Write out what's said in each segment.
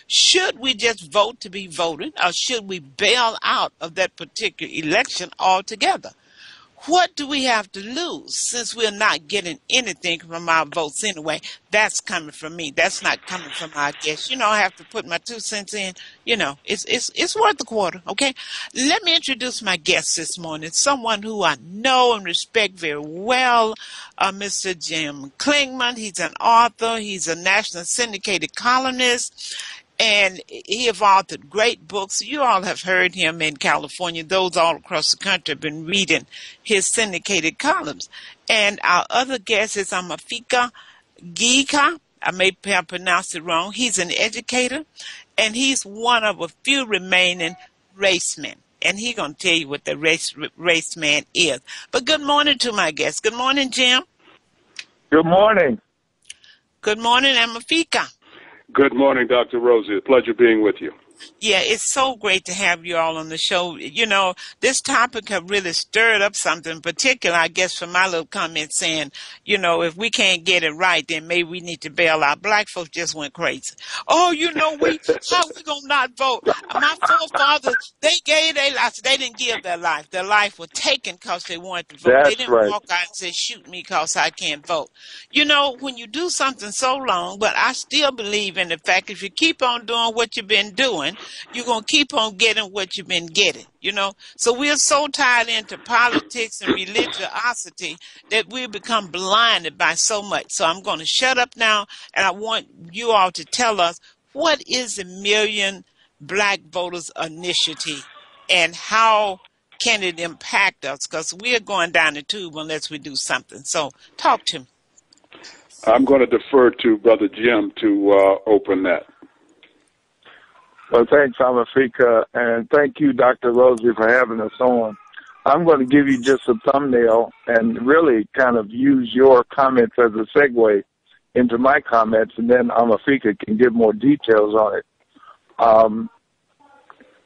Should we just vote to be voted, or should we bail out of that particular election altogether? What do we have to lose since we're not getting anything from our votes anyway? That's coming from me. That's not coming from our guests. I have to put my 2 cents in. It's worth a quarter, okay? Let me introduce my guest this morning, someone who I know and respect very well, Mr. Jim Clingman. He's an author. He's a national syndicated columnist. And he have authored great books. You all have heard him in California. Those all across the country have been reading his syndicated columns. And our other guest is Amefika Geuka. I may have pronounced it wrong. He's an educator, and he's one of a few remaining racemen. And he's going to tell you what the race man is. But good morning to my guest. Good morning, Jim. Good morning. Good morning, Amefika. Good morning, Dr. Rosie. A pleasure being with you. Yeah, it's so great to have you all on the show. This topic have really stirred up something in particular, I guess, from my little comment saying, if we can't get it right, then maybe we need to bail out. Black folks just went crazy. Oh, how we going to not vote? My forefathers, they gave their lives. They didn't give their life. Their life was taken because they wanted to vote. That's they didn't right. walk out and say, shoot me because I can't vote. When you do something so long, but I still believe in the fact if you keep on doing what you've been doing, you're going to keep on getting what you've been getting, So we're so tied into politics and religiosity that we become blinded by so much. So I'm going to shut up now, and I want you all to tell us, what is the Million Black Voters Initiative, and how can it impact us? Because we're going down the tube unless we do something. So talk to me. I'm going to defer to Brother Jim to open that. Well, thanks, Amefika, and thank you, Dr. Rosie, for having us on. I'm going to give you just a thumbnail and really kind of use your comments as a segue into my comments, and then Amefika can give more details on it.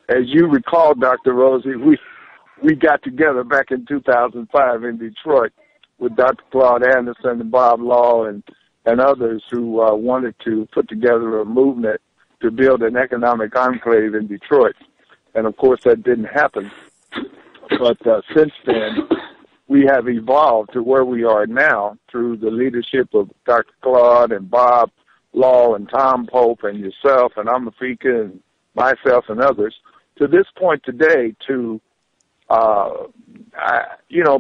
As you recall, Dr. Rosie, we got together back in 2005 in Detroit with Dr. Claude Anderson and Bob Law and others who wanted to put together a movement to build an economic enclave in Detroit. And, of course, that didn't happen. But since then, we have evolved to where we are now through the leadership of Dr. Claude and Bob Law and Tom Pope and yourself and Amefika and myself and others, to this point today to,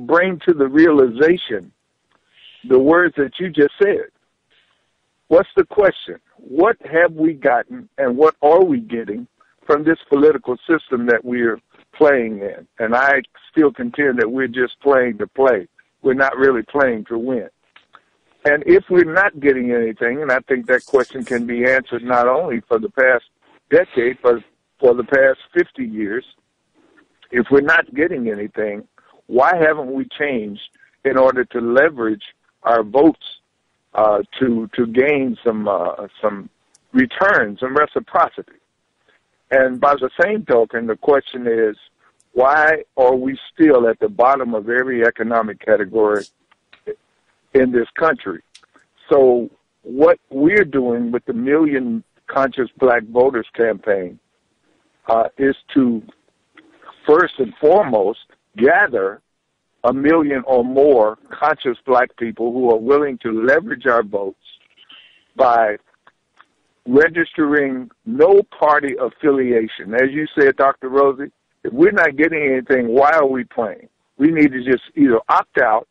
bring to the realization the words that you just said. What's the question? What have we gotten and what are we getting from this political system that we're playing in? And I still contend that we're just playing to play. We're not really playing to win. And if we're not getting anything, and I think that question can be answered not only for the past decade, but for the past 50 years, if we're not getting anything, why haven't we changed in order to leverage our votes to gain some return, some reciprocity? And by the same token, the question is, why are we still at the bottom of every economic category in this country? So what we're doing with the Million Conscious Black Voters campaign is to, first and foremost, gather 1 million or more conscious black people who are willing to leverage our votes by registering no party affiliation. As you said, Dr. Rosie, if we're not getting anything, why are we playing? We need to just either opt out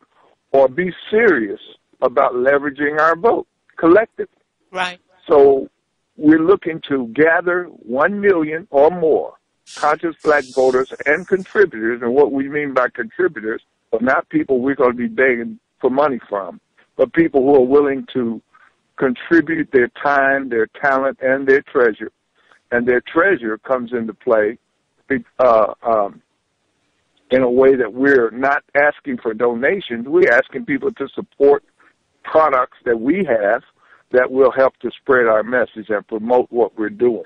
or be serious about leveraging our vote collectively. Right. So we're looking to gather 1 million or more conscious black voters and contributors, and what we mean by contributors are not people we're going to be begging for money from, but people who are willing to contribute their time, their talent, and their treasure. And their treasure comes into play in a way that we're not asking for donations. We're asking people to support products that we have that will help to spread our message and promote what we're doing.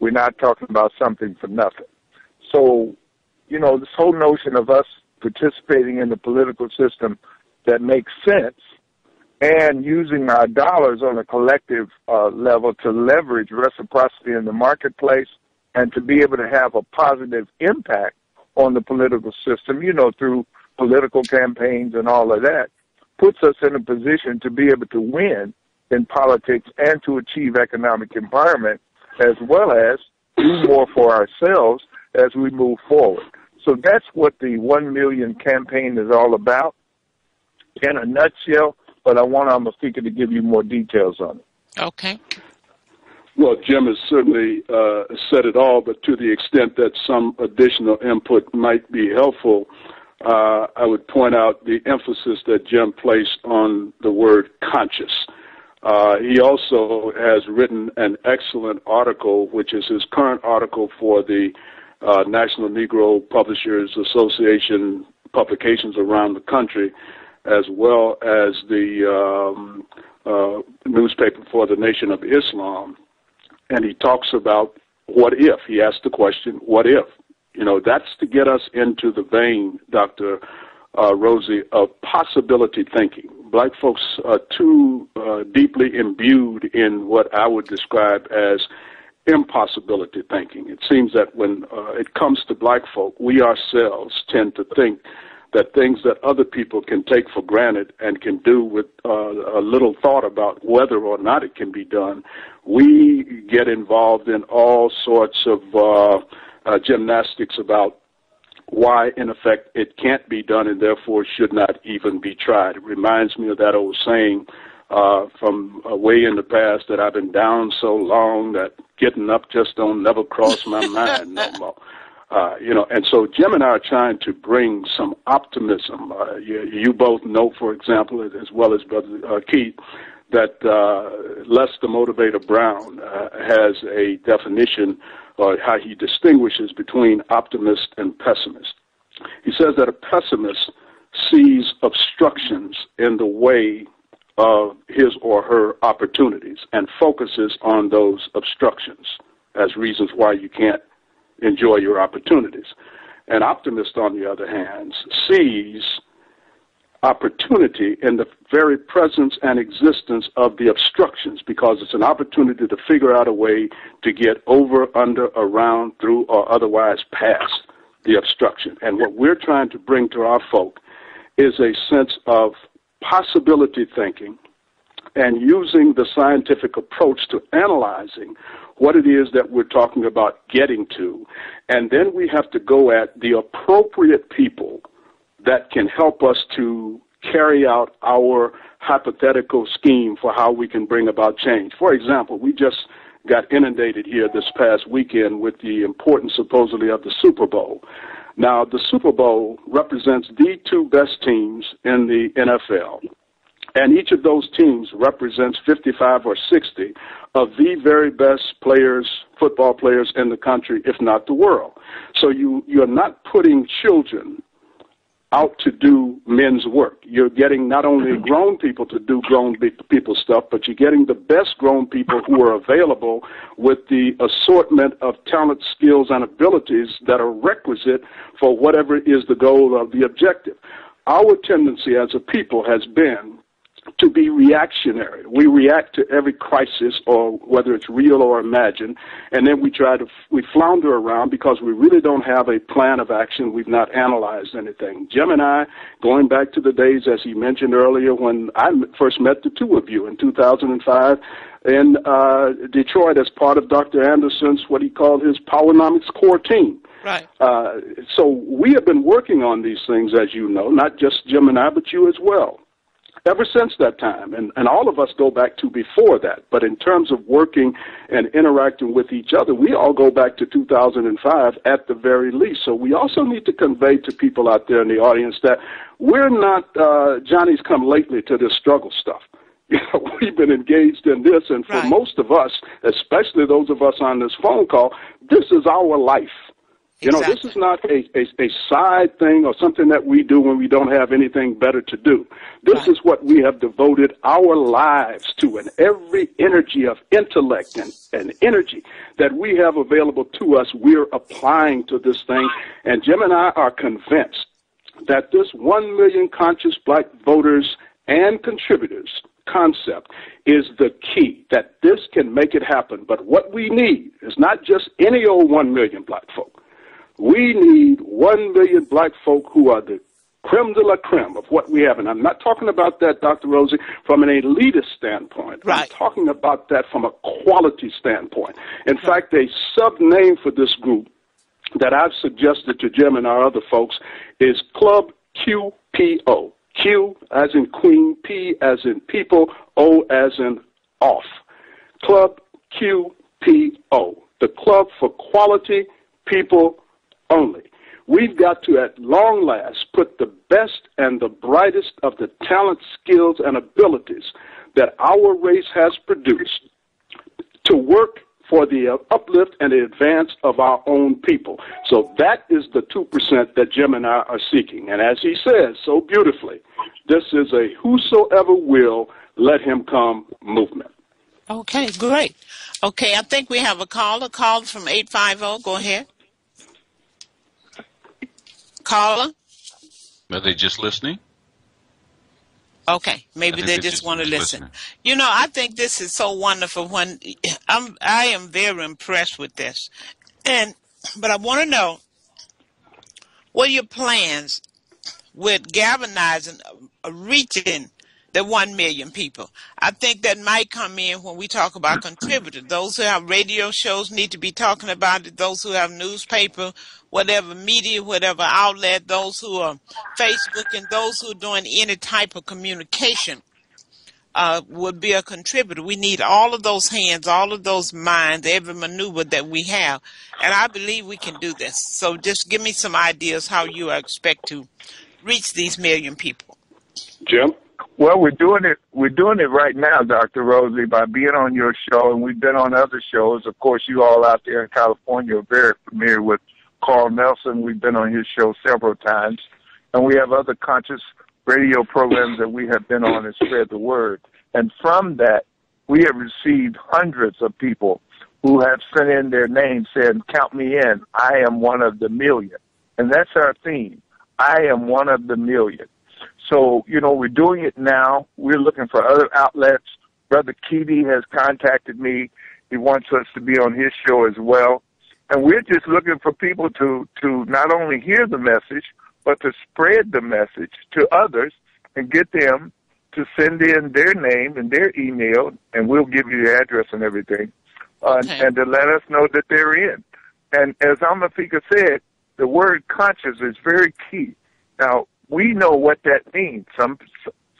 We're not talking about something for nothing. So, this whole notion of us participating in the political system that makes sense and using our dollars on a collective level to leverage reciprocity in the marketplace and to be able to have a positive impact on the political system, through political campaigns and all of that, puts us in a position to be able to win in politics and to achieve economic empowerment, as well as do more for ourselves as we move forward. So that's what the 1 million campaign is all about in a nutshell, but I want Amefika to give you more details on it. Okay. Well, Jim has certainly said it all, but to the extent that some additional input might be helpful, I would point out the emphasis that Jim placed on the word conscious. He also has written an excellent article, which is his current article for the National Negro Publishers Association publications around the country, as well as the newspaper for the Nation of Islam. And he talks about what if. He asked the question, what if? That's to get us into the vein, Dr. Rosie, of possibility thinking. Black folks are too deeply imbued in what I would describe as impossibility thinking. It seems that when it comes to black folk, we ourselves tend to think that things that other people can take for granted and can do with a little thought about whether or not it can be done, we get involved in all sorts of gymnastics about why, in effect, it can't be done and therefore should not even be tried. It reminds me of that old saying from way in the past that I've been down so long that getting up just don't never cross my mind no more. And so Jim and I are trying to bring some optimism. You both know, for example, as well as Brother Keith, that Lester Motivator Brown has a definition or how he distinguishes between optimist and pessimist. He says that a pessimist sees obstructions in the way of his or her opportunities and focuses on those obstructions as reasons why you can't enjoy your opportunities. An optimist, on the other hand, sees opportunity in the very presence and existence of the obstructions, because it's an opportunity to figure out a way to get over, under, around, through, or otherwise past the obstruction. And what we're trying to bring to our folk is a sense of possibility thinking and using the scientific approach to analyzing what it is that we're talking about getting to. And then we have to go at the appropriate people that can help us to carry out our hypothetical scheme for how we can bring about change. For example, we just got inundated here this past weekend with the importance, supposedly, of the Super Bowl. Now, the Super Bowl represents the two best teams in the NFL, and each of those teams represents 55 or 60 of the very best players, football players in the country, if not the world. So you're not putting children out to do men's work. You're getting not only grown people to do grown people stuff, but you're getting the best grown people who are available with the assortment of talent, skills, and abilities that are requisite for whatever is the goal of the objective. Our tendency as a people has been to be reactionary. We react to every crisis, or whether it's real or imagined, and then we flounder around because we really don't have a plan of action. We've not analyzed anything. Jim and I, going back to the days, as he mentioned earlier, when I first met the two of you in 2005 in Detroit as part of Dr. Anderson's, what he called his Powernomics core team. Right. So we have been working on these things, as you know, not just Jim and I, but you as well, ever since that time, and all of us go back to before that. But in terms of working and interacting with each other, we all go back to 2005 at the very least. So we also need to convey to people out there in the audience that we're not Johnny's come lately to this struggle stuff. We've been engaged in this, and for most of us, especially those of us on this phone call, this is our life. Exactly. This is not a side thing or something that we do when we don't have anything better to do. This is what we have devoted our lives to, and every energy of intellect and energy that we have available to us, we're applying to this thing. And Jim and I are convinced that this 1 million conscious black voters and contributors concept is the key, that this can make it happen. But what we need is not just any old 1 million black folk. We need 1 million black folk who are the creme de la creme of what we have. And I'm not talking about that, Dr. Rosie, from an elitist standpoint. Right. I'm talking about that from a quality standpoint. In fact, a sub-name for this group that I've suggested to Jim and our other folks is Club QPO. Q as in Queen, P as in people, O as in off. Club QPO, the Club for Quality People Only. We've got to, at long last, put the best and the brightest of the talent, skills, and abilities that our race has produced to work for the uplift and the advance of our own people. So that is the 2% that Jim and I are seeking. And as he says so beautifully, this is a whosoever will, let him come movement. Okay, great. Okay, I think we have a caller from 850. Go ahead. Caller? Are they just listening? Okay, maybe they just want to listen. Listening. You know, I think this is so wonderful. When I am very impressed with this, but I want to know what are your plans with galvanizing, reaching the 1 million people. I think that might come in when we talk about contributors. Those who have radio shows need to be talking about it. Those who have newspaper, whatever media, whatever outlet, those who are Facebook, and those who are doing any type of communication would be a contributor. We need all of those hands, all of those minds, every maneuver that we have. And I believe we can do this. So just give me some ideas how you expect to reach these 1 million people. Jim? Well, we're doing it right now, Dr. Rosie, by being on your show, and we've been on other shows. Of course, you all out there in California are very familiar with Carl Nelson. We've been on his show several times, and we have other conscious radio programs that we have been on and spread the word. And from that, we have received hundreds of people who have sent in their names saying, count me in, I am one of the million. And that's our theme, I am one of the million. So, you know, we're doing it now. We're looking for other outlets. Brother Keedy has contacted me. He wants us to be on his show as well. And we're just looking for people to not only hear the message, but to spread the message to others and get them to send in their name and their email, and we'll give you the address and everything, and to let us know that they're in. And as Amefika said, the word conscious is very key. Now, we know what that means. Some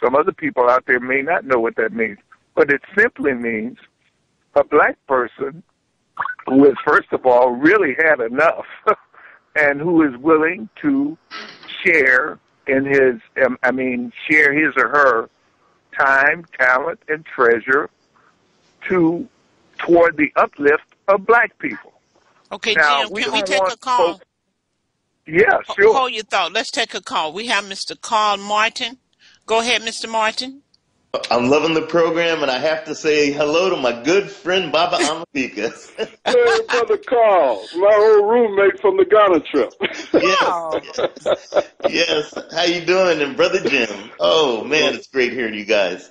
other people out there may not know what that means, but it simply means a black person who has, first of all, really had enough and who is willing to share share his or her time, talent, and treasure toward the uplift of black people. Okay, now, Jim, can we take a call? Yeah, sure. Hold your thought. Let's take a call. We have Mr. Carl Martin. Go ahead, Mr. Martin. I'm loving the program, and I have to say hello to my good friend, Baba Amefika. Hey, Brother Carl, my old roommate from the Ghana trip. Yes. Yes. How you doing? And Brother Jim. Oh, man, it's great hearing you guys.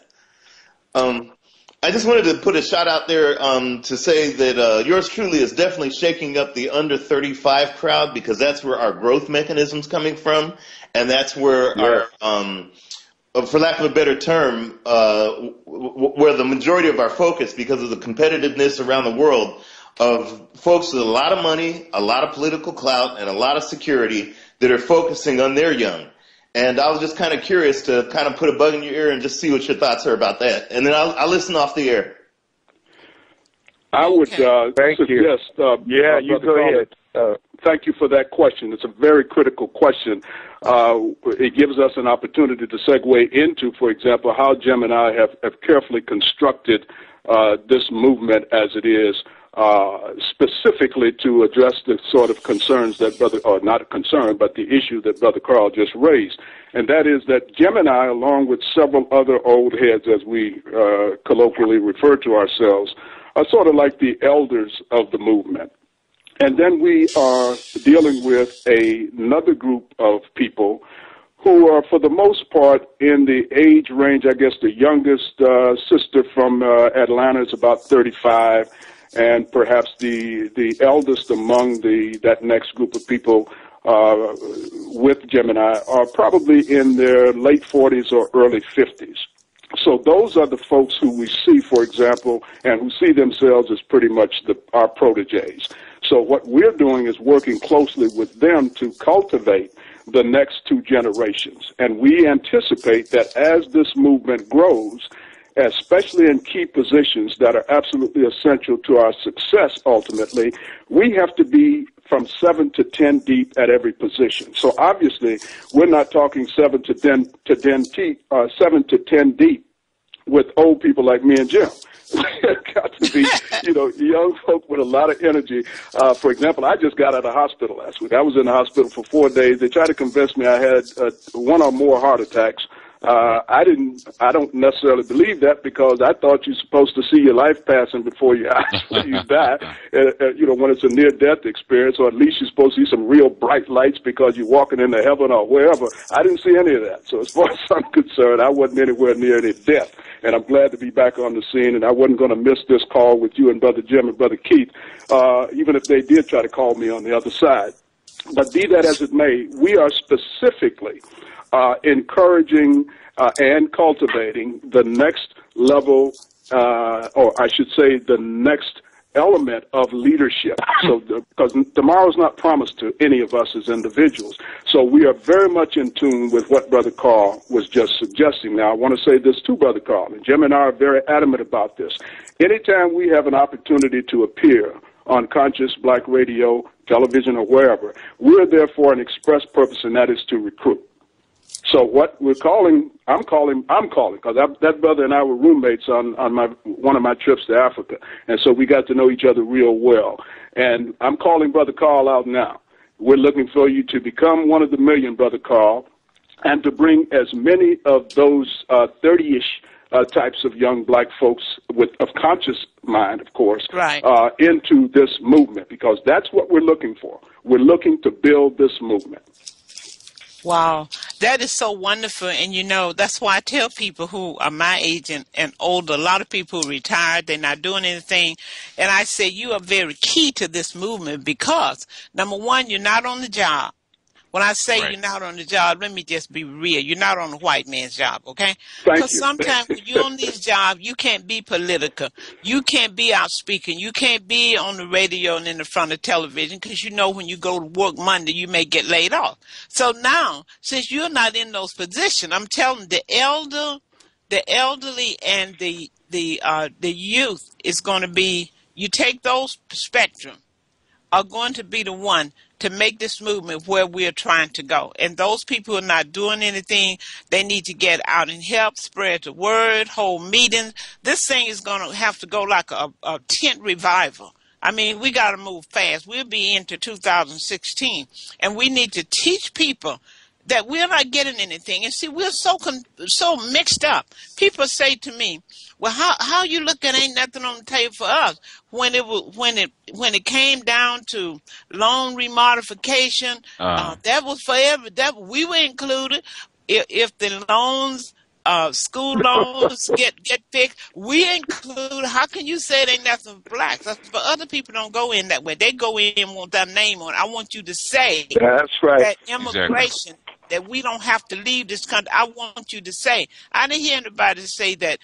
I just wanted to put a shout out there to say that yours truly is definitely shaking up the under 35 crowd, because that's where our growth mechanism's coming from, and that's where our for lack of a better term, where the majority of our focus, because of the competitiveness around the world of folks with a lot of money, a lot of political clout, and a lot of security that are focusing on their young. And I was just kind of curious to kind of put a bug in your ear and just see what your thoughts are about that. And then I'll listen off the air. I would Thank suggest, you. You go ahead. Thank you for that question. It's a very critical question. It gives us an opportunity to segue into, for example, how Jim and I have carefully constructed this movement as it is, specifically to address the sort of concerns that not concern, but the issue that Brother Carl just raised. And that is that Jim and I, along with several other old heads, as we colloquially refer to ourselves, are sort of like the elders of the movement. And then we are dealing with another group of people who are, for the most part, in the age range. I guess the youngest sister from Atlanta is about 35, and perhaps the eldest among that next group of people with Gemini are probably in their late 40s or early 50s. So those are the folks who we see, for example, and who see themselves as pretty much our proteges. So what we're doing is working closely with them to cultivate the next two generations. And we anticipate that as this movement grows, especially in key positions that are absolutely essential to our success ultimately, we have to be from 7 to 10 deep at every position. So obviously, we're not talking 7 to 10 deep with old people like me and Jim. It's got to be, young folk with a lot of energy. For example, I just got out of the hospital last week. I was in the hospital for 4 days. They tried to convince me I had one or more heart attacks. I don't necessarily believe that, because I thought you're supposed to see your life passing before you actually die. When it's a near-death experience, or at least you're supposed to see some real bright lights because you're walking into heaven or wherever. I didn't see any of that. So as far as I'm concerned, I wasn't anywhere near any death. And I'm glad to be back on the scene, and I wasn't going to miss this call with you and Brother Jim and Brother Keith, even if they did try to call me on the other side. But be that as it may, we are specifically encouraging and cultivating the next level, or I should say the next element of leadership. So, because tomorrow's not promised to any of us as individuals. So we are very much in tune with what Brother Carl was just suggesting. Now, I want to say this to Brother Carl, and Jim and I are very adamant about this. Anytime we have an opportunity to appear on Conscious Black Radio, television, or wherever, we're there for an express purpose, and that is to recruit. So what I'm calling, because that brother and I were roommates on one of my trips to Africa, and so we got to know each other real well. And I'm calling Brother Carl out now. We're looking for you to become one of the million, Brother Carl, and to bring as many of those 30-ish types of young black folks of conscious mind, of course, right, into this movement, because that's what we're looking for. We're looking to build this movement. Wow, that is so wonderful. And, that's why I tell people who are my age and older, a lot of people who retired, they're not doing anything. And I say you are very key to this movement because, number one, you're not on the job. When I say You're not on the job, let me just be real. You're not on the white man's job, okay? Because sometimes when you're on these jobs, you can't be political. You can't be out speaking. You can't be on the radio and in the front of television because when you go to work Monday, you may get laid off. So now, since you're not in those positions, I'm telling the elderly and the youth is going to be, you take those spectrum, are going to be the one to make this movement where we're trying to go. And those people who are not doing anything, they need to get out and help spread the word, hold meetings. This thing is going to have to go like a tent revival. I mean, we got to move fast. We'll be into 2016, and we need to teach people that we're not getting anything. And see, we're so mixed up. People say to me, well, how you look at ain't nothing on the table for us when it came down to loan remodification, that was forever. That we were included. If the loans, school loans get fixed, we include. How can you say it ain't nothing for blacks? But other people don't go in that way. They go in and want their name on it. I want you to say that's right. That immigration. Exactly. That we don't have to leave this country. I want you to say. I didn't hear anybody say that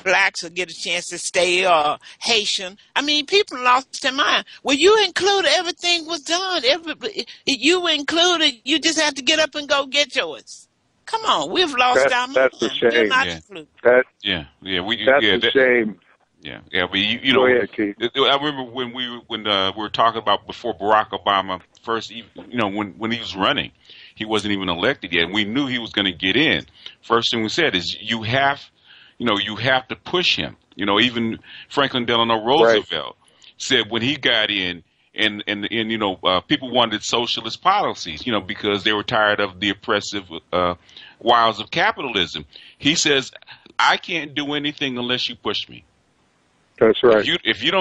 blacks will get a chance to stay or Haitian. I mean, people lost their mind. Well, you included everything was done. You included. You just have to get up and go get yours. Come on, we've lost our mind. That's a shame. We're not included. That's a shame. Yeah, but Go ahead, Keith. I remember when we were talking about before Barack Obama first, when he was running. He wasn't even elected yet. We knew he was going to get in. First thing we said is you have to push him. Even Franklin Delano Roosevelt said when he got in, and people wanted socialist policies, because they were tired of the oppressive wiles of capitalism. He says, I can't do anything unless you push me. That's right. If you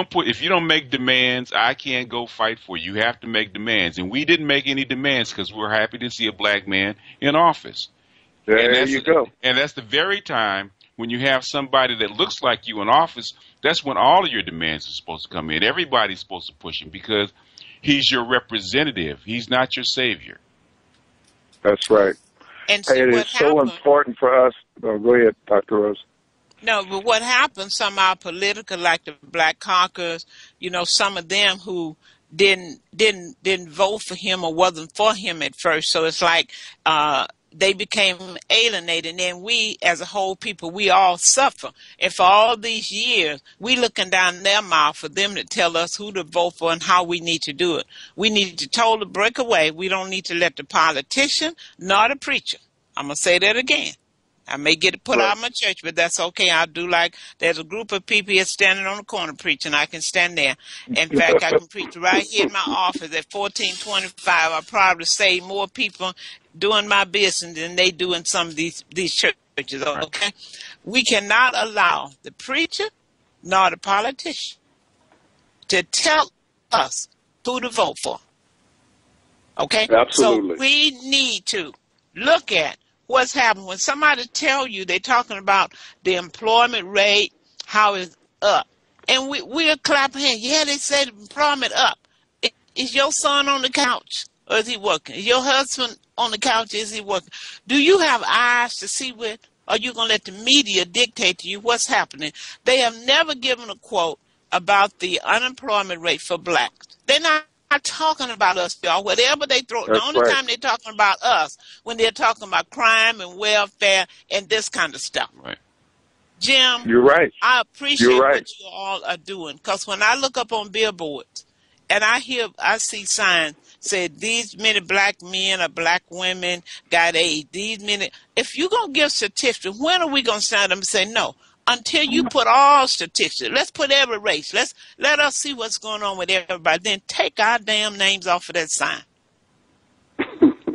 don't make demands, I can't go fight for you. You have to make demands, and we didn't make any demands because we're happy to see a black man in office. There you go. And that's the very time when you have somebody that looks like you in office. That's when all of your demands are supposed to come in. Everybody's supposed to push him because he's your representative. He's not your savior. That's right. And see it what is so important for us. Oh, go ahead, Dr. Rose. No, but what happened, some of our political, like the Black Caucus, some of them who didn't vote for him or wasn't for him at first. So it's like they became alienated. And then we, as a whole people, we all suffer. And for all these years, we looking down their mouth for them to tell us who to vote for and how we need to do it. We need to totally break away. We don't need to let the politician nor the preacher. I'm going to say that again. I may get it put out of my church, but that's okay. I'll do like there's a group of people here standing on the corner preaching. I can stand there. In fact, I can preach right here in my office at 1425. I probably save more people doing my business than they do in some of these churches. Okay, we cannot allow the preacher nor the politician to tell us who to vote for. Okay, Absolutely. So we need to look at what's happening. When somebody tell you they're talking about the employment rate, how it's up, and we're clapping hands. Yeah, they said employment up. Is your son on the couch or is he working? Is your husband on the couch? Is he working? Do you have eyes to see what? Or are you going to let the media dictate to you what's happening? They have never given a quote about the unemployment rate for blacks. They're not talking about us, y'all. Whatever they throw, the only time they're talking about us when they're talking about crime and welfare and this kind of stuff. Right. Jim, you're right. I appreciate what you all are doing, because when I look up on billboards and I see signs say these many black men or black women got AIDS. These many. If you're gonna give statistics, when are we gonna stand up and say no? Until you put all statistics, let's put every race. Let us see what's going on with everybody. Then take our damn names off of that sign.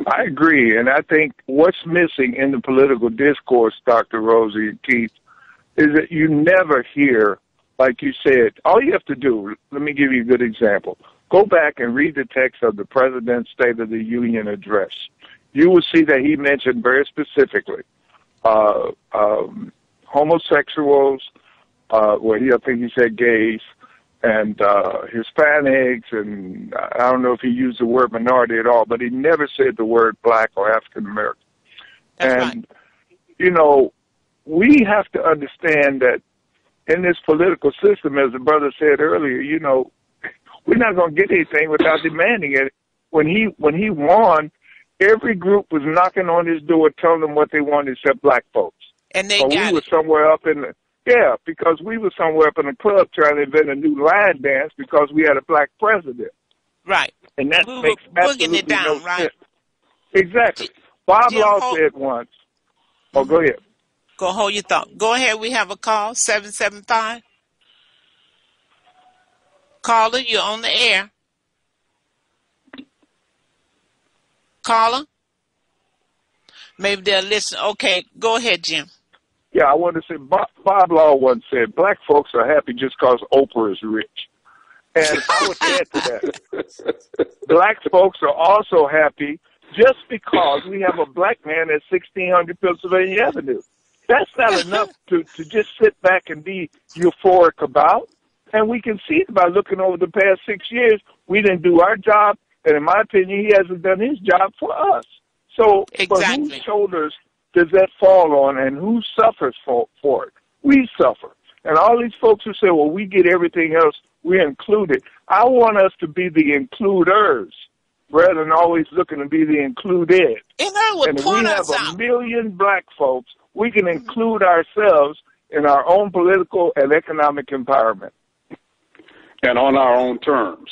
I agree, and I think what's missing in the political discourse, Dr. Rosie and Keith, is that you never hear, like you said, all you have to do, let me give you a good example. Go back and read the text of the President's State of the Union address. You will see that he mentioned very specifically homosexuals, I think he said gays, and Hispanics, and I don't know if he used the word minority at all, but he never said the word black or African American. And, we have to understand that in this political system, as the brother said earlier, we're not going to get anything without demanding it. When he won, every group was knocking on his door telling him what they wanted except black folks. And they got we were somewhere up in because we were somewhere up in the club trying to invent a new line dance because we had a black president. Right. And that makes absolutely it down, no right? sense. Exactly. Bob Law said once. Oh, go ahead. Go hold your thought. Go ahead. We have a call, 775. Caller, you're on the air. Caller? Maybe they'll listen. Okay, go ahead, Jim. Yeah, I want to say Bob Law once said, black folks are happy just because Oprah is rich. And I would add to that. Black folks are also happy just because we have a black man at 1600 Pennsylvania Avenue. That's not enough to just sit back and be euphoric about. And we can see it by looking over the past 6 years. We didn't do our job, and in my opinion, he hasn't done his job for us. So, exactly. But whose shoulders does that fall on, and who suffers for it? We suffer. And all these folks who say, well, we get everything else, we're included. I want us to be the includers rather than always looking to be the included. And if we have a million black folks, we can include ourselves in our own political and economic empowerment. And on our own terms.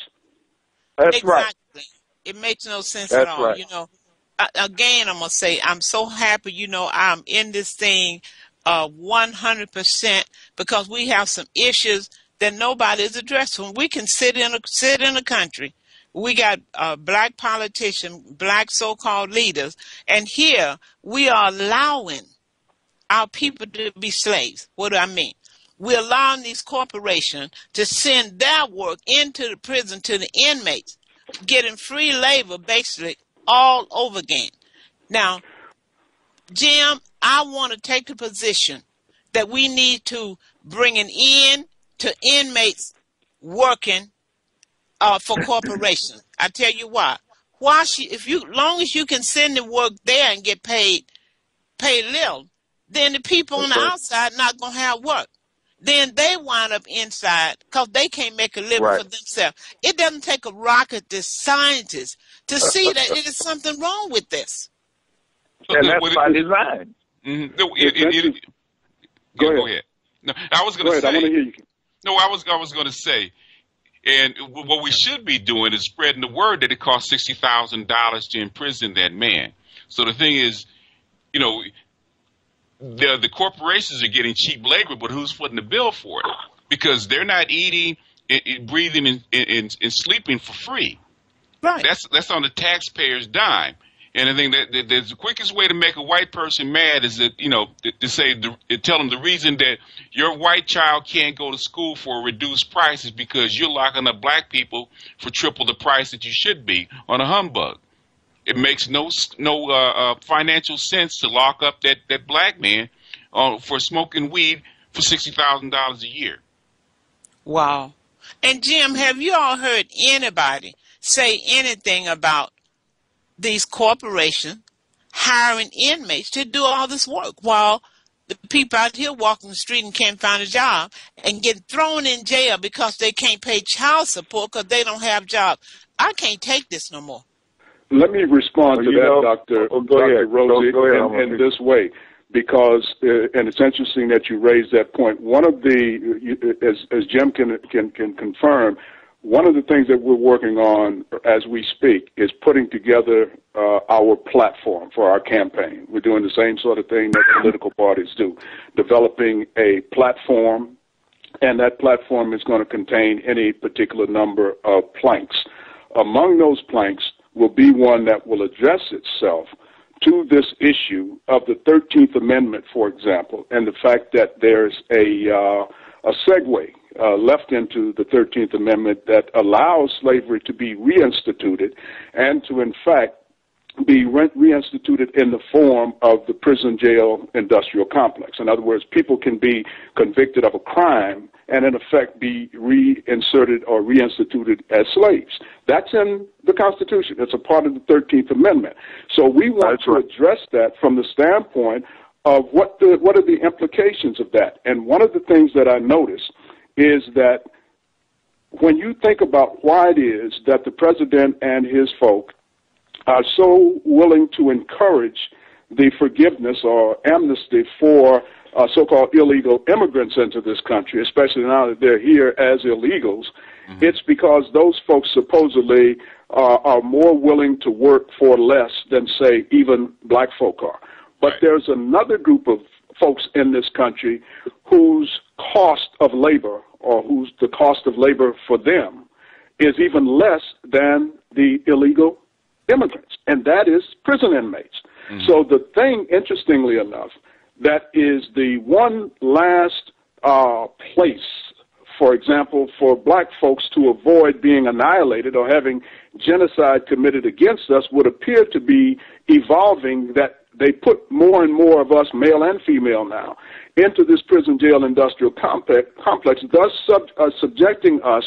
That's right. It makes no sense at all. Right. Again, I'm going to say I'm so happy, I'm in this thing 100% because we have some issues that nobody is addressing. We can sit in a country. We got black politicians, black so-called leaders, and here we are allowing our people to be slaves. What do I mean? we're allowing these corporations to send their work into the prison to the inmates, getting free labor basically all over again. Now, Jim, I want to take the position that we need to bring an end to inmates working for corporations. I tell you why. Long as you can send the work there and get paid little, then the people on the outside not gonna have work. Then they wind up inside because they can't make a living for themselves. It doesn't take a rocket scientist to see that it is something wrong with this. And that's by design. Mm-hmm. Go ahead. No, I was going to say. I want to hear you. No, I was going to say, and what we should be doing is spreading the word that it costs $60,000 to imprison that man. So the thing is, you know, the corporations are getting cheap labor, but who's footing the bill for it? Because they're not eating, breathing, and sleeping for free. Right. That's on the taxpayer's dime. And I think that the quickest way to make a white person mad is that, you know, to tell them the reason that your white child can't go to school for a reduced price is because you're locking up black people for triple the price that you should be on a humbug. It makes no financial sense to lock up that black man for smoking weed for $60,000 a year. Wow. And Jim, have you all heard anybody say anything about these corporations hiring inmates to do all this work while the people out here walking the street and can't find a job and get thrown in jail because they can't pay child support because they don't have jobs? I can't take this no more. Let me respond to that, Dr. Rosie, in this way, because, and it's interesting that you raised that point. One of as Jim can confirm, one of the things that we're working on as we speak is putting together our platform for our campaign. We're doing the same sort of thing that political parties do, developing a platform, and that platform is going to contain any particular number of planks. Among those planks will be one that will address itself to this issue of the 13th Amendment, for example, and the fact that there's a segue left into the 13th Amendment that allows slavery to be reinstituted and to, in fact, be reinstituted in the form of the prison jail industrial complex. In other words, people can be convicted of a crime and, in effect, be reinserted or reinstituted as slaves. That's in the Constitution. It's a part of the 13th Amendment. So we want to address that from the standpoint of what are the implications of that. And one of the things that I notice is that when you think about why it is that the president and his folk are so willing to encourage the forgiveness or amnesty for so-called illegal immigrants into this country, especially now that they're here as illegals, it's because those folks supposedly are more willing to work for less than, say, even black folk are. But there's another group of folks in this country whose cost of labor, or whose the cost of labor for them, is even less than the illegal immigrants, and that is prison inmates. So the thing, interestingly enough, that is the one last place, for example, for black folks to avoid being annihilated or having genocide committed against us would appear to be evolving, that they put more and more of us, male and female now, into this prison jail industrial complex, thus subjecting us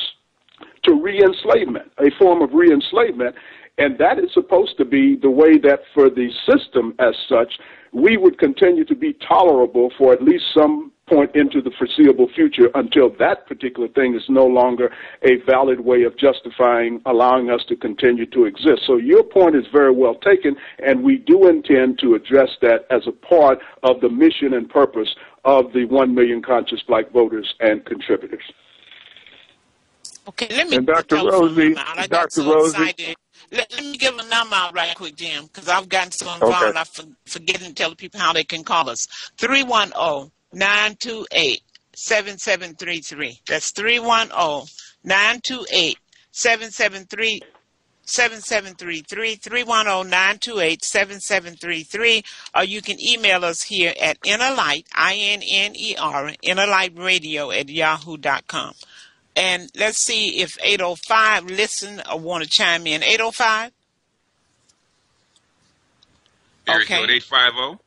to re-enslavement, a form of re-enslavement. And that is supposed to be the way that for the system as such, we would continue to be tolerable for at least some point into the foreseeable future until that particular thing is no longer a valid way of justifying allowing us to continue to exist. So your point is very well taken, and we do intend to address that as a part of the mission and purpose of the 1 million conscious black voters and contributors. Okay, let me and Dr. Rosie, Let me give a number out right quick, Jim, because I've gotten so involved, I'm forgetting to tell the people how they can call us. 310-928-7733. That's 310-928-7733. 7733 310-928-7733, or you can email us here at innerlight, INNER, innerlightradio@yahoo.com. And let's see if 805 listen or want to chime in. 805? Area code 850.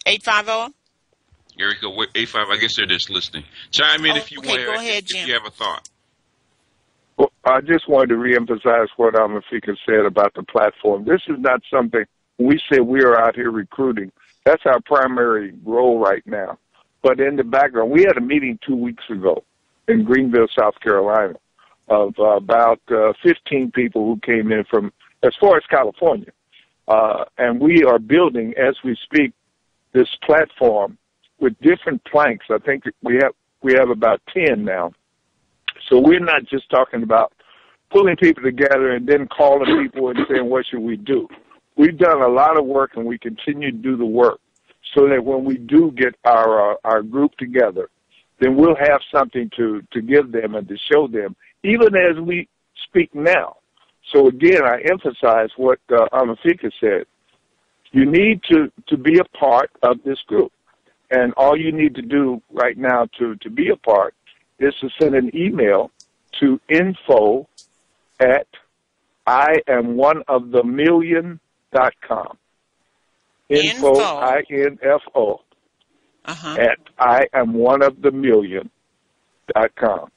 850? Area code 85. I guess they're just listening. Chime in if you want. Go ahead, Jim. If you have a thought. Well, I just wanted to reemphasize what Amefika said about the platform. This is not something we say we are out here recruiting. That's our primary role right now. But in the background, we had a meeting 2 weeks ago in Greenville, South Carolina, of about 15 people who came in from as far as California. And we are building, as we speak, this platform with different planks. I think we have about 10 now. So we're not just talking about pulling people together and then calling people and saying, what should we do? We've done a lot of work, and we continue to do the work so that when we do get our group together, then we'll have something to give them and to show them, even as we speak now. So, again, I emphasize what Amefika said. You need to be a part of this group. And all you need to do right now to be a part is to send an email to info@IamOneOfTheMillion.com. Info, I-N-F-O, at IamOneOfTheMillion.com.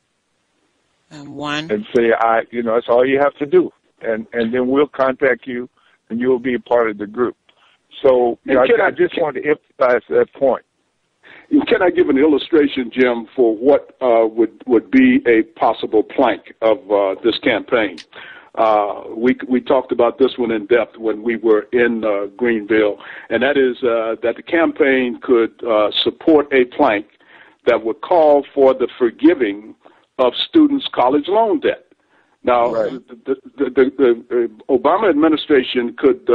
And say, that's all you have to do. And then we'll contact you, and you'll be a part of the group. So I just want to emphasize that point. Can I give an illustration, Jim, for what would be a possible plank of this campaign? We talked about this one in depth when we were in Greenville, and that is that the campaign could support a plank that would call for the forgiving of students' college loan debt. Now, the Obama administration could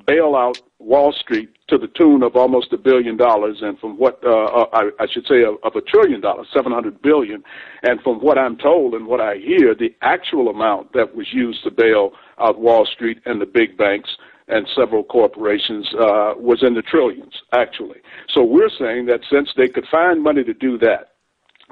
bail out Wall Street to the tune of almost $1 billion, and from what I should say of $1 trillion, $700 billion, and from what I'm told and what I hear, the actual amount that was used to bail out Wall Street and the big banks and several corporations was in the trillions, actually. So we're saying that since they could find money to do that,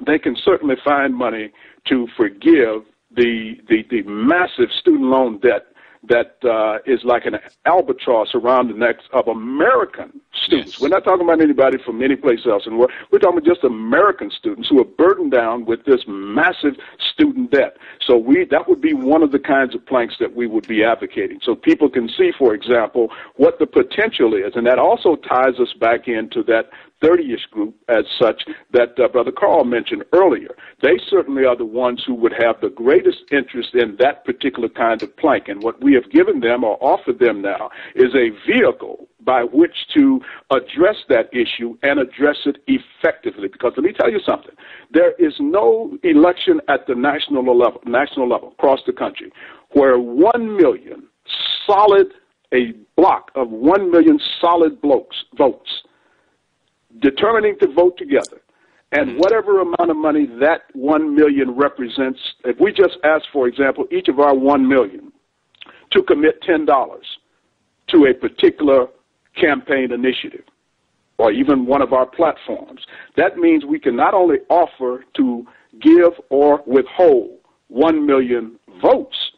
they can certainly find money to forgive the massive student loan debt that is like an albatross around the necks of American students. Yes. We're not talking about anybody from any place else in the world. We're talking about just American students who are burdened down with this massive student debt. So that would be one of the kinds of planks that we would be advocating. So people can see, for example, what the potential is. And that also ties us back into that 30-ish group as such that Brother Carl mentioned earlier. They certainly are the ones who would have the greatest interest in that particular kind of plank. And what we have given them or offered them now is a vehicle by which to address that issue and address it effectively. Because let me tell you something. There is no election at the national level across the country where 1 million a block of 1 million solid votes determining to vote together, and whatever amount of money that 1 million represents, if we just ask, for example, each of our 1 million to commit $10 to a particular campaign initiative, or even one of our platforms, that means we can not only offer to give or withhold 1 million votes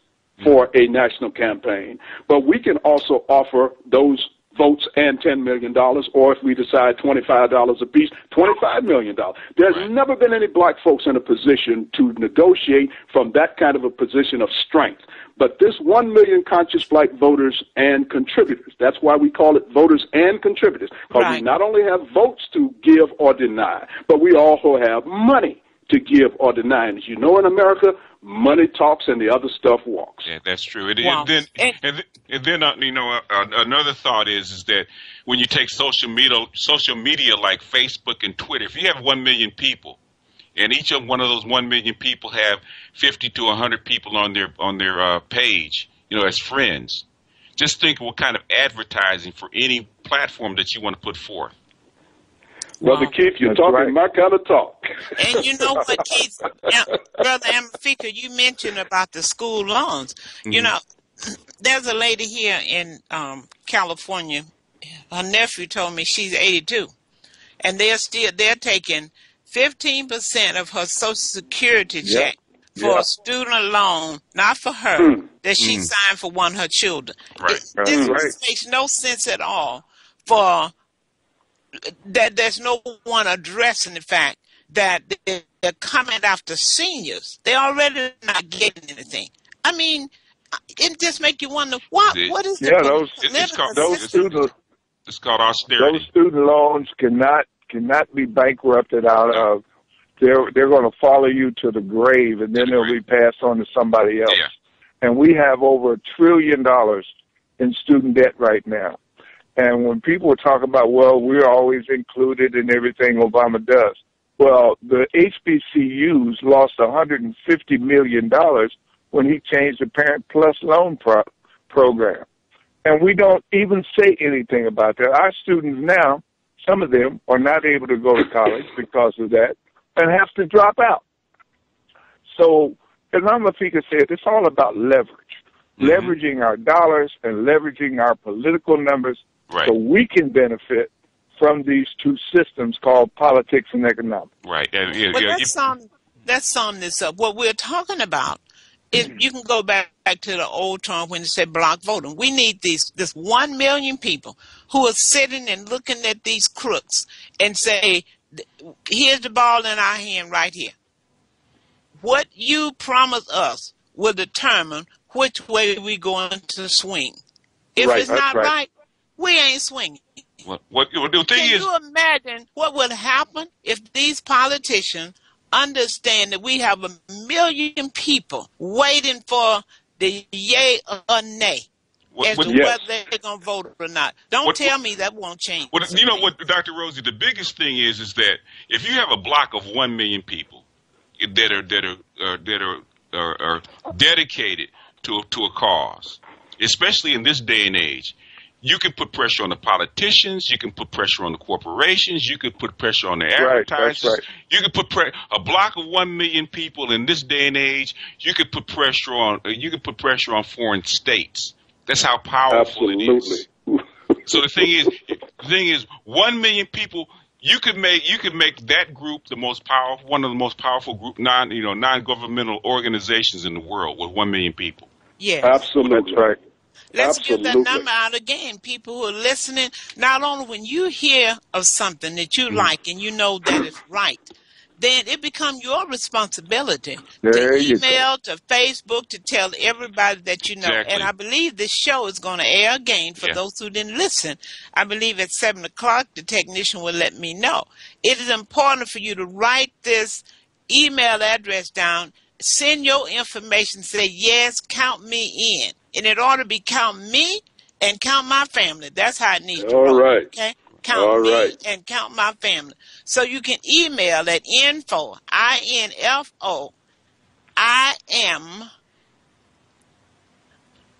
for a national campaign, but we can also offer those votes and $10 million, or if we decide $25 apiece, $25 million. There's never been any black folks in a position to negotiate from that kind of a position of strength. But this 1 million conscious black voters and contributors, that's why we call it voters and contributors, because we not only have votes to give or deny, but we also have money to give or deny. And as you know, in America, money talks and the other stuff walks. Yeah, that's true. And then another thought is that when you take social media like Facebook and Twitter, if you have 1 million people, and each of one of those 1 million people have 50 to 100 people on their page, as friends, just think what kind of advertising for any platform that you want to put forth. Brother Keith, you're That's talking right. my kind of talk. And you know what, Keith, Brother Amefika, you mentioned about the school loans. You know, there's a lady here in California. Her nephew told me she's 82, and they're taking 15% of her Social Security Yeah. check for Yeah. a student loan, not for her, that she Mm. signed for one of her children. Right. That's This right. makes no sense at all for that. There's no one addressing the fact that they're coming after seniors. They're already not getting anything. I mean, it just make you wonder what is the Yeah, those political those system? student It's called those austerity. student loans cannot be bankrupted out of. They're going to follow you to the grave, and then they'll be passed on to somebody else. Yeah. And we have over $1 trillion in student debt right now. And when people talk about, well, we're always included in everything Obama does, well, the HBCUs lost $150 million when he changed the Parent Plus loan program. And we don't even say anything about that. Our students now, some of them are not able to go to college because of that and have to drop out. So, as Amefika said, it's all about leverage, leveraging our dollars and leveraging our political numbers Right. so we can benefit from these two systems called politics and economics. Right. And, But let's sum this up. What we're talking about is you can go back to the old term when they said block voting. We need this 1 million people who are sitting and looking at these crooks and say, here's the ball in our hand right here. What you promise us will determine which way we're going to swing. If Right, it's that's not right. right, we ain't swinging. what the thing Can is, you imagine what would happen if these politicians understand that we have 1 million people waiting for the yay or nay as to Yes. whether they're going to vote or not? Don't tell me that won't change. you know what, Dr. Rosie, the biggest thing is that if you have a block of 1 million people that are dedicated to a cause, especially in this day and age, you can put pressure on the politicians. You can put pressure on the corporations. You can put pressure on the advertisers. That's right. You can put a block of 1 million people in this day and age. You can put pressure on. You can put pressure on foreign states. That's how powerful it is. So the thing is, 1 million people. You could make that group one of the most powerful non-governmental organizations in the world with 1 million people. Yes. Absolutely. That's right. Let's Absolutely. give that number out again. People who are listening, not only when you hear of something that you like and you know that it's right, then it becomes your responsibility There to you go. email, to Facebook, to tell everybody that you know. Exactly. And I believe this show is going to air again for those who didn't listen. I believe at 7 o'clock, the technician will let me know. It is important for you to write this email address down, send your information, say, yes, count me in. And it ought to be count me and count my family. That's how it needs to roll. All right. Okay? Count All me right. and count my family. So you can email at info, I-N-F-O, I am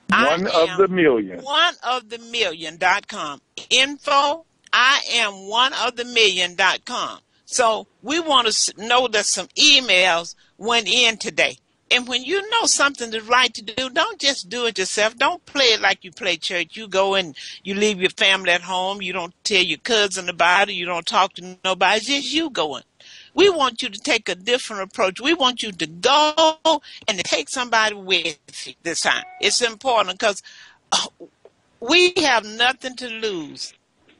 One of the million. oneofthemillion.com. Info, I am oneofthemillion.com. So we want to know that some emails went in today. And when you know something is right to do, don't just do it yourself. Don't play it like you play church. You go and you leave your family at home. You don't tell your cousin about it. You don't talk to nobody. It's just you going. We want you to take a different approach. We want you to go and to take somebody with you this time. It's important because we have nothing to lose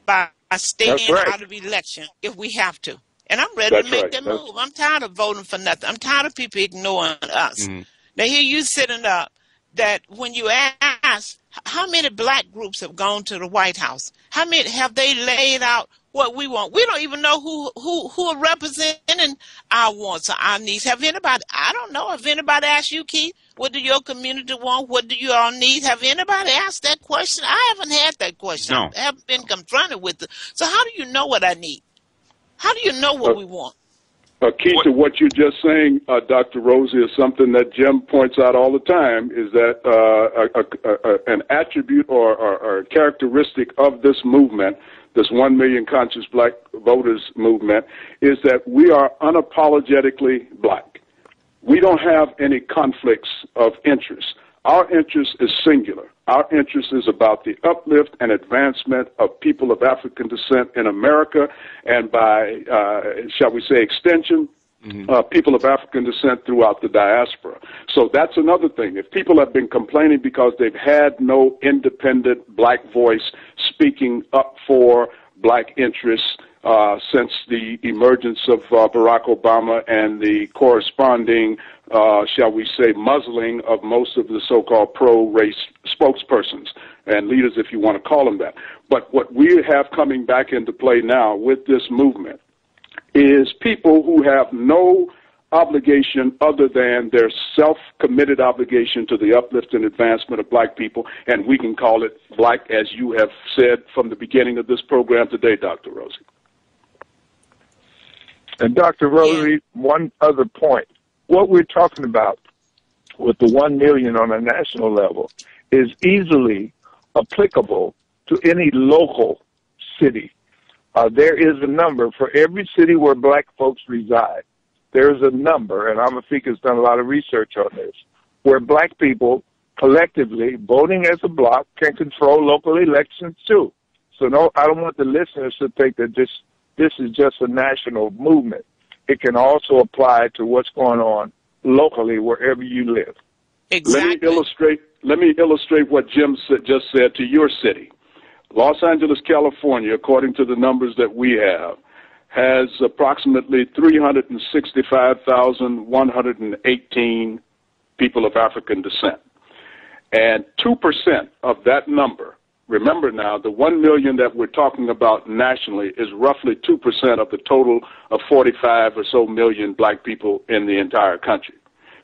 by staying out of election if we have to. And I'm ready to make that move. I'm tired of voting for nothing. I'm tired of people ignoring us. Mm-hmm. Now, here you sitting up that when you ask how many black groups have gone to the White House, how many have they laid out what we want? We don't even know who are representing our wants or our needs. Have anybody, I don't know, have anybody asked you, Keith, what do your community want? What do you all need? Have anybody asked that question? I haven't had that question. No. I haven't been confronted with it. So how do you know what I need? How do you know what we want? Key to what you're just saying, Dr. Rosie, is something that Jim points out all the time, is that an attribute or a characteristic of this movement, this 1 million conscious black voters movement, is that we are unapologetically black. We don't have any conflicts of interest. Our interest is singular. Our interest is about the uplift and advancement of people of African descent in America, and by, shall we say, extension, people of African descent throughout the diaspora. So that's another thing. If people have been complaining because they've had no independent black voice speaking up for black interests since the emergence of Barack Obama and the corresponding, shall we say, muzzling of most of the so-called pro-race spokespersons and leaders, if you want to call them that. But what we have coming back into play now with this movement is people who have no obligation other than their self-committed obligation to the uplift and advancement of black people, and we can call it black, as you have said from the beginning of this program today, Dr. Rosie. And Dr. Rosie, one other point. What we're talking about with the 1 million on a national level is easily applicable to any local city. There is a number for every city where black folks reside. There is a number, and Amefika has done a lot of research on this, where black people collectively, voting as a bloc, can control local elections too. So no, I don't want the listeners to think that this is just a national movement. It can also apply to what's going on locally wherever you live. Exactly. Let me illustrate what Jim just said to your city. Los Angeles, California, according to the numbers that we have, has approximately 365,118 people of African descent. And 2% of that number, remember now, the 1 million that we're talking about nationally is roughly 2% of the total of 45 or so million black people in the entire country.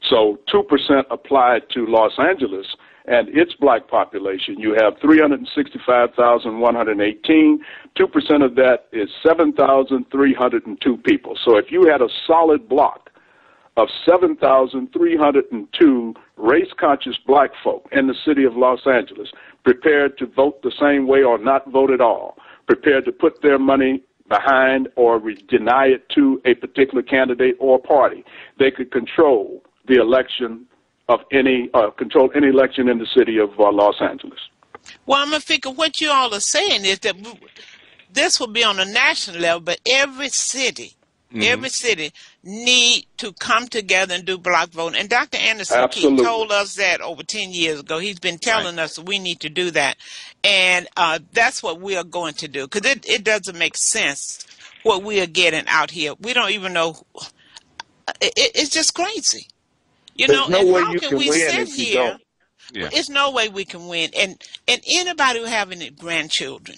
So 2% applied to Los Angeles and its black population. You have 365,118. 2% of that is 7,302 people. So if you had a solid block of 7,302 race-conscious black folk in the city of Los Angeles, prepared to vote the same way or not vote at all, prepared to put their money behind or deny it to a particular candidate or party, they could control the election of control any election in the city of Los Angeles. Well, Amefika, what you all are saying is that this will be on a national level, but every city need to come together and do block voting. And Dr. Anderson Keith told us that over 10 years ago. He's been telling us that we need to do that. And that's what we are going to do, because it doesn't make sense what we are getting out here. We don't even know. It's just crazy. You know, no and way how you can can we win sit if you here? don't. Yeah. It's no way we can win. And anybody who have any grandchildren,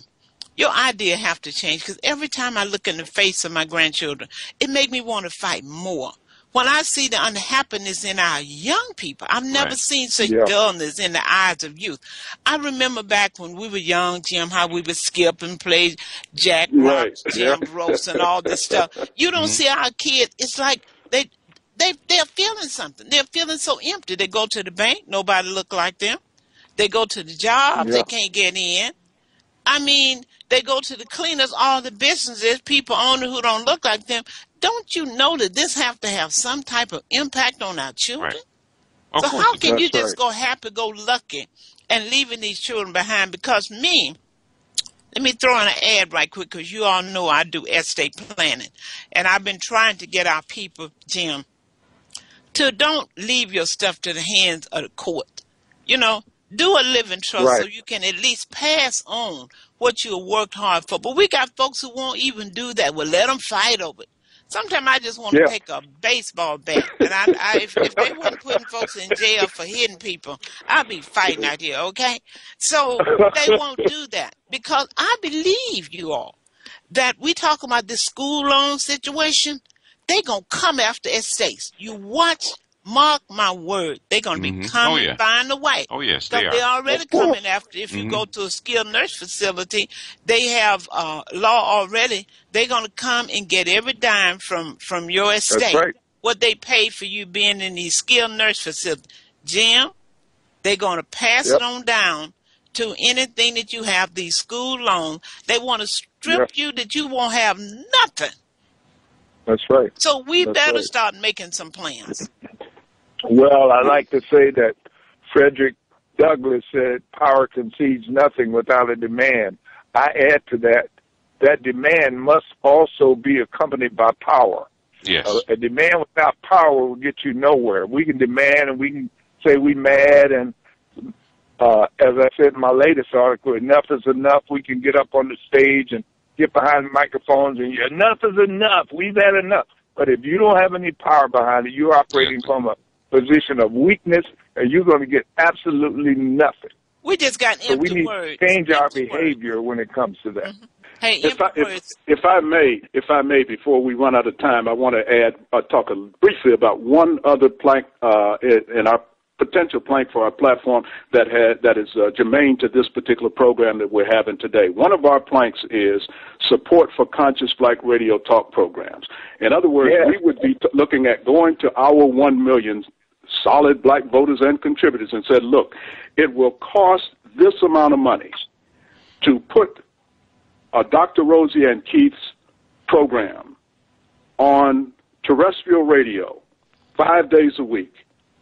your idea have to change, because every time I look in the face of my grandchildren, it makes me want to fight more. When I see the unhappiness in our young people, I've never seen such dullness in the eyes of youth. I remember back when we were young, Jim, how we would skip and play jack rocks, jam ropes, and all this stuff. You don't see our kids. It's like they're feeling something. They're feeling so empty. They go to the bank, nobody look like them. They go to the job, they can't get in. I mean, they go to the cleaners, all the businesses, people owner who don't look like them. Don't you know that this have to have some type of impact on our children? Right. So how can you That's just go happy-go-lucky and leaving these children behind? Because let me throw in an ad right quick, because you all know I do estate planning. And I've been trying to get our people, Jim, to don't leave your stuff to the hands of the court. You know, do a living trust so you can at least pass on what you worked hard for. But we got folks who won't even do that. Well, let them fight over it. Sometimes I just want to take a baseball bat, and if they weren't putting folks in jail for hitting people, I'd be fighting out here, okay? So they won't do that, because I believe, you all, that we talk about this school loan situation. They going to come after estates. You watch Mark my word, they're going to be Mm-hmm. Oh coming, yeah. find a way. Oh yes, Because they are. they're already Of course. coming after. If you Mm-hmm. go to a skilled nurse facility, they have law already. They're going to come and get every dime from your That's estate. right. What they pay for you being in these skilled nurse facilities. Jim, they're going to pass it Yep. on down to anything that you have, these school loans. They want to strip Yep. you that you won't have nothing. That's right. So we That's better right. start making some plans. Well, I like to say that Frederick Douglass said, "Power concedes nothing without a demand." I add to that, that demand must also be accompanied by power. Yes. A demand without power will get you nowhere. We can demand and we can say we mad, and as I said in my latest article, enough is enough. We can get up on the stage and get behind the microphones and enough is enough. We've had enough. But if you don't have any power behind it, you're operating from a position of weakness, and you're going to get absolutely nothing. We just got So we empty need words. to change our Empty words. behavior when it comes to that. Mm-hmm. Hey, If empty I, words. if I may, before we run out of time, I want to talk briefly about one other plank in our potential plank for our platform that is germane to this particular program that we're having today. One of our planks is support for conscious Black radio talk programs. In other words, we would be looking at going to our 1 million solid Black voters and contributors and said, look, it will cost this amount of money to put Dr. Rosie and Keith's program on terrestrial radio 5 days a week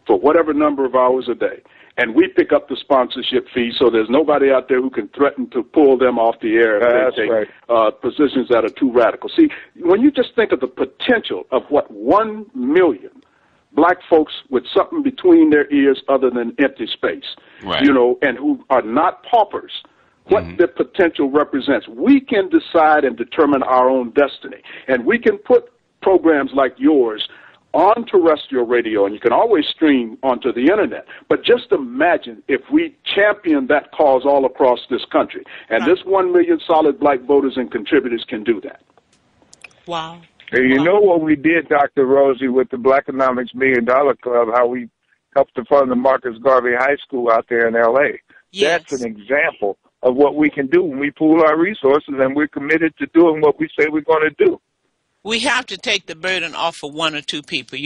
for whatever number of hours a day. And we pick up the sponsorship fee, so there's nobody out there who can threaten to pull them off the air if they take positions that are too radical. See, when you just think of the potential of what 1 million Black folks with something between their ears other than empty space, right, and who are not paupers, what the potential represents. We can decide and determine our own destiny. And we can put programs like yours on terrestrial radio, and you can always stream onto the internet. But just imagine if we champion that cause all across this country. And this 1 million solid Black voters and contributors can do that. Wow. And you know what we did, Dr. Rosie, with the Blackonomics $1 Million Club, how we helped to fund the Marcus Garvey High School out there in L.A. Yes. That's an example of what we can do when we pool our resources and we're committed to doing what we say we're going to do. We have to take the burden off of one or two people,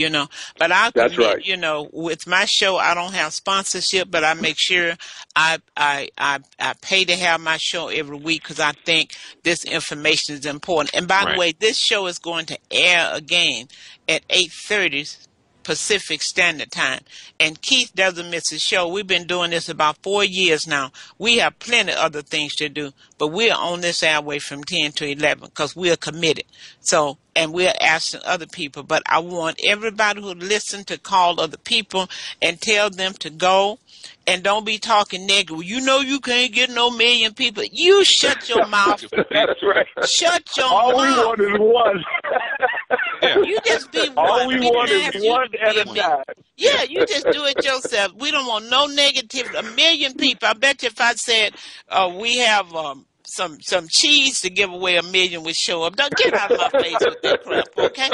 But I'll That's commit, right. with my show, I don't have sponsorship, but I make sure I pay to have my show every week because I think this information is important. And by the way, this show is going to air again at 8:30 Pacific Standard Time. And Keith doesn't miss a show. We've been doing this about 4 years now. We have plenty of other things to do, but we're on this airway from 10 to 11 because we're committed. So, and we're asking other people, but I want everybody who listens to call other people and tell them to go. And don't be talking negative. You can't get no million people. You shut your mouth. That's right. Shut your All mouth. All we want is one. Yeah. You just be one. All we want is one at a time. Yeah, you just do it yourself. We don't want no negativity. 1 million people. I bet you if I said we have some cheese to give away, 1 million would show up. Don't get out of my face with that crap, okay?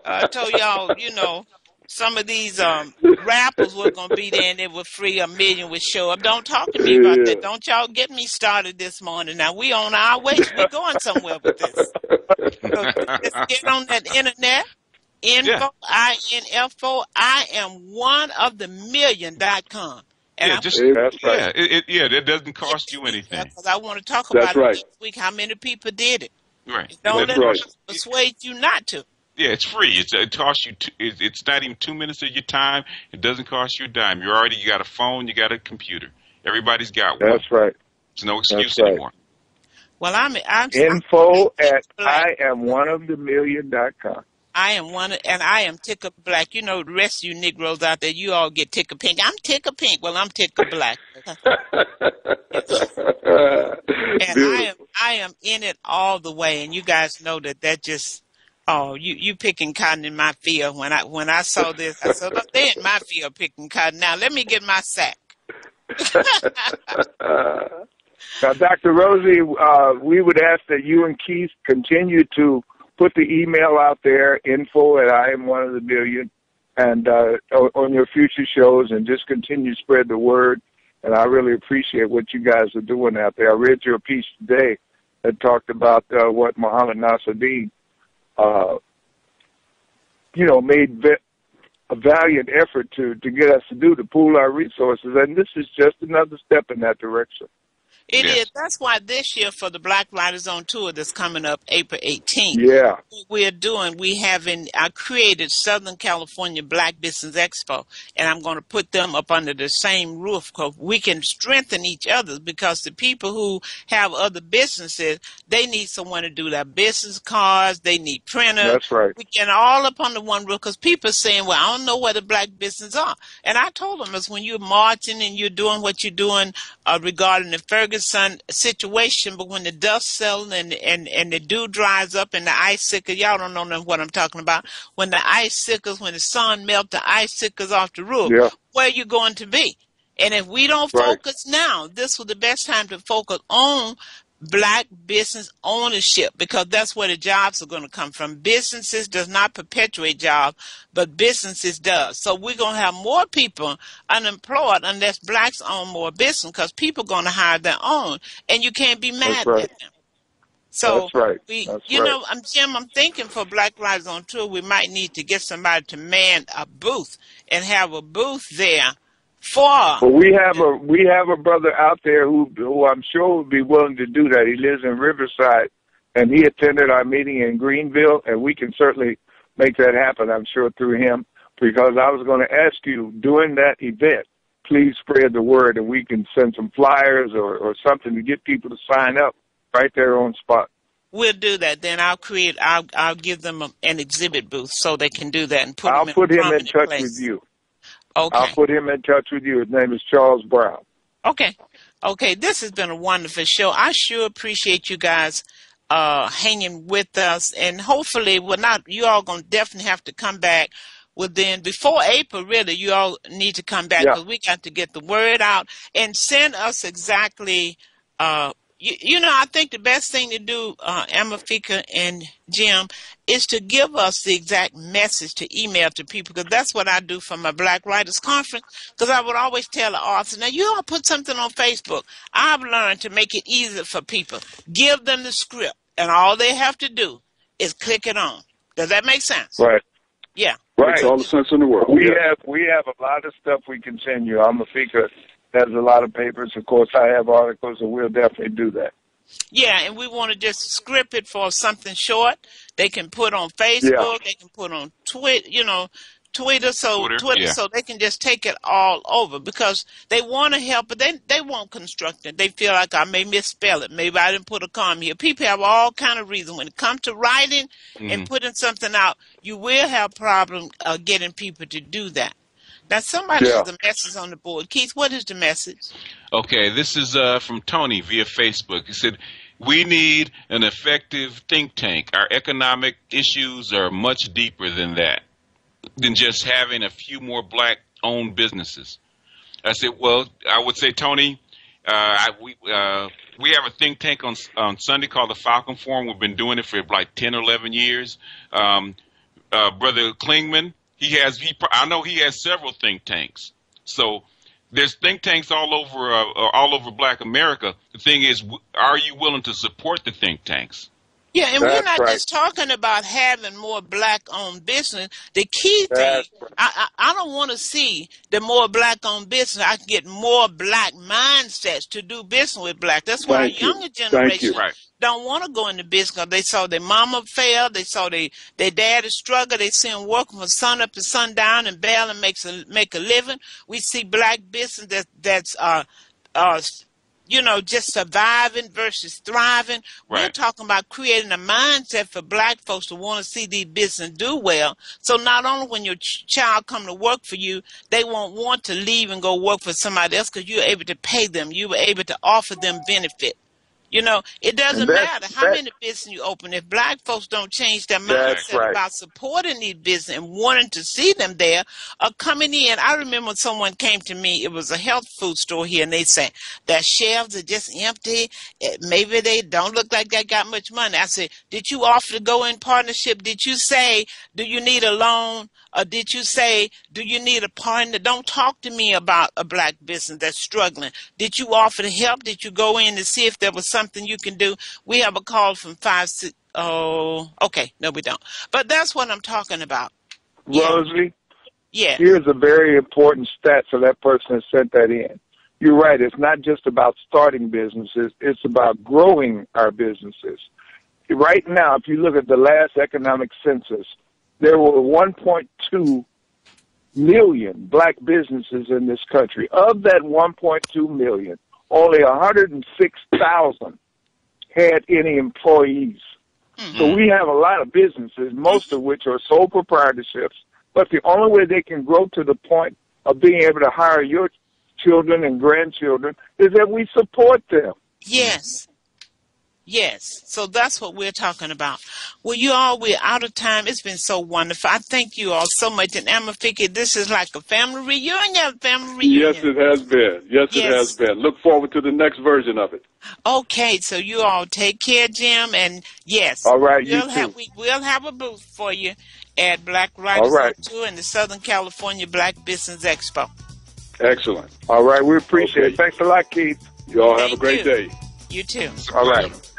I told y'all, some of these rappers were going to be there and they were free, 1 million would show up. Don't talk to me about that. Don't y'all get me started this morning. Now, we on our way. We're going somewhere with this. So let's get on that internet. Info, I-N-F-O. I am one of the million.com. And That's right. That doesn't cost you anything. Because I want to talk about it next week, how many people did it. Right. Don't let them persuade you not to. Yeah, it's free. It costs you. It's not even 2 minutes of your time. It doesn't cost you a dime. You got a phone. You got a computer. Everybody's got one. That's right. There's no excuse anymore. Well, I'm info at IamOneOfTheMillion.com. I am one, and I am Ticker Black. The rest of you Negroes out there, you all get Ticker Pink. I'm Ticker Pink. Well, I'm Ticker Black. And I am in it all the way. And you guys know that just. Oh, you picking cotton in my field. When I saw this, I said, "Look, they in my field picking cotton. Now let me get my sack." Now, Dr. Rosie, we would ask that you and Keith continue to put the email out there, info@IamOneOfTheMillion, and on your future shows, and just continue to spread the word. And I really appreciate what you guys are doing out there. I read your piece today that talked about what Muhammad Nasruddin, made a valiant effort to get us to do, to pool our resources. And this is just another step in that direction. It is. That's why this year for the Black Writers on Tour that's coming up April 18th, I created Southern California Black Business Expo, and I'm going to put them up under the same roof because we can strengthen each other, because the people who have other businesses, they need someone to do their business cards, they need printers. That's right. We can all up under one roof, because people are saying, well, I don't know where the black businesses are. And I told them, it's when you're marching and you're doing what you're doing regarding the Ferguson situation, but when the dust settles and the dew dries up and the icicles, y'all don't know what I'm talking about. When the icicles, when the sun melts the icicles off the roof, where are you going to be? And if we don't focus now, this was the best time to focus on black business ownership, because that's where the jobs are going to come from. Businesses does not perpetuate jobs, but businesses does. So we're going to have more people unemployed unless blacks own more business, because people are going to hire their own, and you can't be mad at them. So Jim, I'm thinking for Black Writers on Tour, we might need to get somebody to man a booth and have a booth there. Well, we have a brother out there who I'm sure would be willing to do that. He lives in Riverside, and he attended our meeting in Greenville, and we can certainly make that happen, I'm sure, through him, because I was going to ask you, during that event, please spread the word, and we can send some flyers or something to get people to sign up right there on spot. We'll do that. Then I'll give them an exhibit booth so they can do that and put I'll them put him in prominent touch place. with you. Okay. I'll put him in touch with you. His name is Charles Brown. Okay. This has been a wonderful show. I sure appreciate you guys hanging with us, and hopefully you all going to definitely have to come back before April, really. You all need to come back, because we got to get the word out and send us exactly I think the best thing to do, Amefika and Jim, is to give us the exact message to email to people, because that's what I do for my Black Writers Conference, because I would always tell the authors, now you all put something on Facebook. I've learned to make it easier for people. Give them the script, and all they have to do is click it on. Does that make sense? Right. Yeah. Right. Makes all the sense in the world. We have a lot of stuff we can send you. Amefika has a lot of papers. Of course, I have articles, and we'll definitely do that. Yeah, and we want to just script it for something short. They can put on Facebook. They can put on Twitter, so they can just take it all over, because they want to help, but they won't construct it. They feel like I may misspell it. Maybe I didn't put a comma here. People have all kind of reasons. When it comes to writing and putting something out, you will have problems getting people to do that. Now, somebody has a message on the board. Keith, what is the message? Okay, this is from Tony via Facebook. He said, we need an effective think tank. Our economic issues are much deeper than that, than just having a few more black-owned businesses. I said, well, I would say, Tony, we have a think tank on Sunday called the Falcon Forum. We've been doing it for like 10 or 11 years. Brother Clingman, I know he has several think tanks. So there's think tanks all over Black America. The thing is, are you willing to support the think tanks? Yeah, and we're not just talking about having more black-owned business. The key thing, I don't want to see the more black-owned business. I can get more black mindsets to do business with black. That's why our younger generation don't want to go into business, because they saw their mama fail. They saw their daddy struggle. They see them working from sun up to sundown and bail and make a living. We see black business that's just surviving versus thriving. We're talking about creating a mindset for black folks to want to see these business do well. So not only when your child come to work for you, they won't want to leave and go work for somebody else, because you're able to pay them. You were able to offer them benefit. You know, it doesn't And matter how many businesses you open. If black folks don't change their mindset right. about supporting these businesses and wanting to see them there or coming in. I remember when someone came to me, it was a health food store here, and they said, their shelves are just empty. Maybe they don't look like they got much money. I said, did you offer to go in partnership? Did you say, do you need a loan? Or did you say, do you need a partner? Don't talk to me about a black business that's struggling. Did you offer to help? Did you go in to see if there was something you can do? We have a call from 56. Oh, okay. No, we don't. But that's what I'm talking about. Rosie, yeah. Here's a very important stat for that person that sent that in. You're right. It's not just about starting businesses. It's about growing our businesses. Right now, if you look at the last economic census, there were 1.2 million black businesses in this country. Of that 1.2 million, only 106,000 had any employees. Mm-hmm. So we have a lot of businesses, most of which are sole proprietorships, but the only way they can grow to the point of being able to hire your children and grandchildren is that we support them. Yes. Yes, so that's what we're talking about. Well, you all, we're out of time. It's been so wonderful. I thank you all so much. And Amefika, this is like a family reunion. Yes, it has been. Yes, it has been. Look forward to the next version of it. Okay, so you all take care, Jim. And yes, all right, we will have a booth for you at Black Writers on Tour and the Southern California Black Business Expo. Excellent. All right, we appreciate it. Thanks a lot, Keith. You all have a great day. You too. All right.